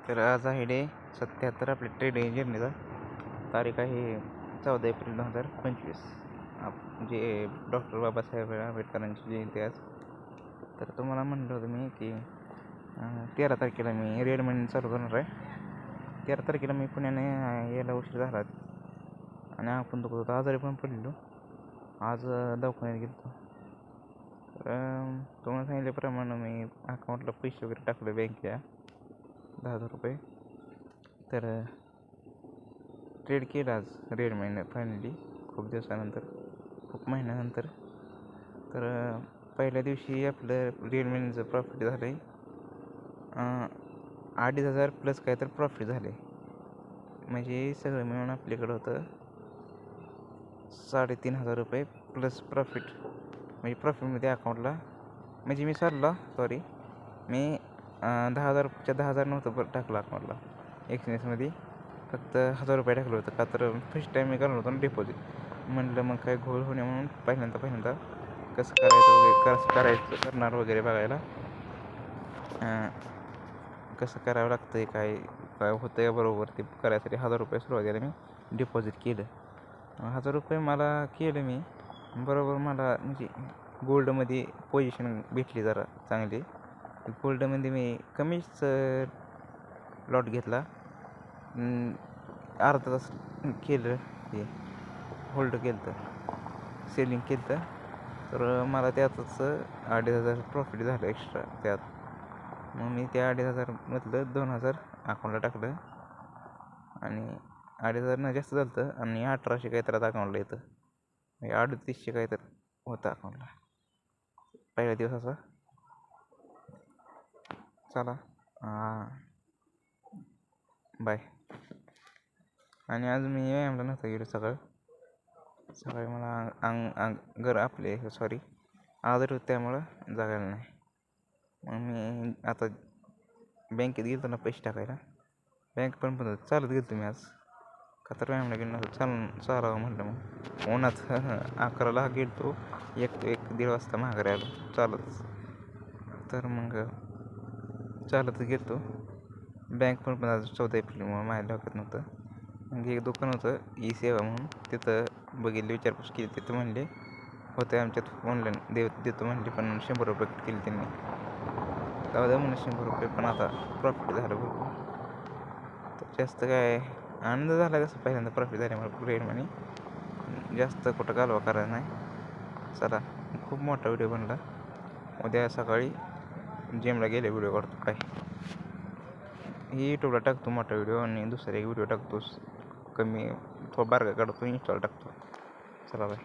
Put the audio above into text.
तर आज आहे डे 77 आपल्या ट्रेडिंग जर्नीचा. तारीख आहे 14 एप्रिल 2025. जे डॉक्टर बाबासाहेब आंबेडकरांची जयंती आज. तर तुम्हाला म्हणलं होतं मी की 13 तारखेला मी रेड मनी चालू करणार आहे. 13 तारखेला मी पुण्याने यायला उशीर झाला आणि आपण दुखत होतो, आजारी पण पडलेलो. आज दवाखान्यात गेलो. तर तुम्हाला सांगितल्याप्रमाणे मी अकाउंटला पैसे वगैरे टाकले बँकेच्या 10,000 रुपये. तर ट्रेड केलं आज रेड महिन्यात फायनली, खूप दिवसानंतर, खूप महिन्यानंतर. तर पहिल्या दिवशी आपलं रेड महिन्याचं प्रॉफिट झालं आहे 2,500 प्लस काय तर प्रॉफिट झालं आहे. म्हणजे सगळं मिळून आपल्याकडं होतं 3,500 रुपये प्लस प्रॉफिट. म्हणजे प्रॉफिटमध्ये अकाउंटला, म्हणजे मी सॉरी मी 10,000 नव्हतं टाकलं अकाउंटला. एक्सचेंजमध्ये फक्त 1,000 रुपये टाकलं होतं, का तर फर्स्ट टाईम मी करणार होतो ना डिपॉझिट. म्हणलं मग काय घोळ होणे म्हणून पहिल्यांदा कसं करायचं करणार वगैरे बघायला, कसं करावं लागतं आहे, काय होतं आहे बरोबर ते करायसाठी 1,000 रुपये सुरुवातीला मी डिपॉझिट केलं. 1,000 रुपये मला केलं मी बरोबर. मला म्हणजे गोल्डमध्ये पोझिशन भेटली जरा चांगली. गोल्डमध्ये मी कमीच लॉट घेतला, अर्धा तास केलं, ते होल्ड केलं, सेलिंग केलं. तर मला त्यातच 2,500 प्रॉफिट झालं एक्स्ट्रा त्यात. मग मी त्या 2,500मधलं 2,000 अकाउंटला टाकलं आणि 2,500 जास्त झालं आणि 1,800 काही तर अकाउंटला येतं. म्हणजे 3,800 काही तर होतं अकाउंटला पहिल्या दिवसाचा. चला बाय. आणि आज मी व्यायामला नव्हता गेलो. सकाळी मला घर आपले आजारी होतं, त्यामुळं जागायला नाही. मग मी आता बँकेत गेलो ना पैसे टाकायला. बँक पण बंद होतं. चालत गेलो मी आज, का तर व्यायामला गेलो नव्हतं. चालावं म्हटलं. मग उन्हात 11ला गेलो, एक 1-1:30 वाजता माघारी आलो चालत. तर मग चालत गेलो. बँक पण आज 14 एप्रिलमुळे माझ्या डोक्यात नव्हतं. मग एक दुकान होतं ई-सेवा म्हणून, तिथं बघितले, विचारपूस केली. तिथं म्हणले होते आमच्यात ऑनलाईन देतो म्हणले, पण 100 रुपये कट केले त्यांनी. तेव्हा म्हणून 100 रुपये, पण आता प्रॉफिट झालं भरपूर. तर जास्त काय आनंद झाला कसं पहिल्यांदा प्रॉफिट झाल्यामुळे रेड मनी. जास्त कुठं कालवा करायला नाही. चला, खूप मोठा व्हिडिओ बनला. उद्या सकाळी जिमला गेले व्हिडिओ काढतो. काय ही यूट्यूबला टाकतो मोठा व्हिडिओ, आणि दुसरा एक व्हिडिओ टाकतोस कमी थोडा बारका काढतो, इंस्टाला टाकतो. चला बाय.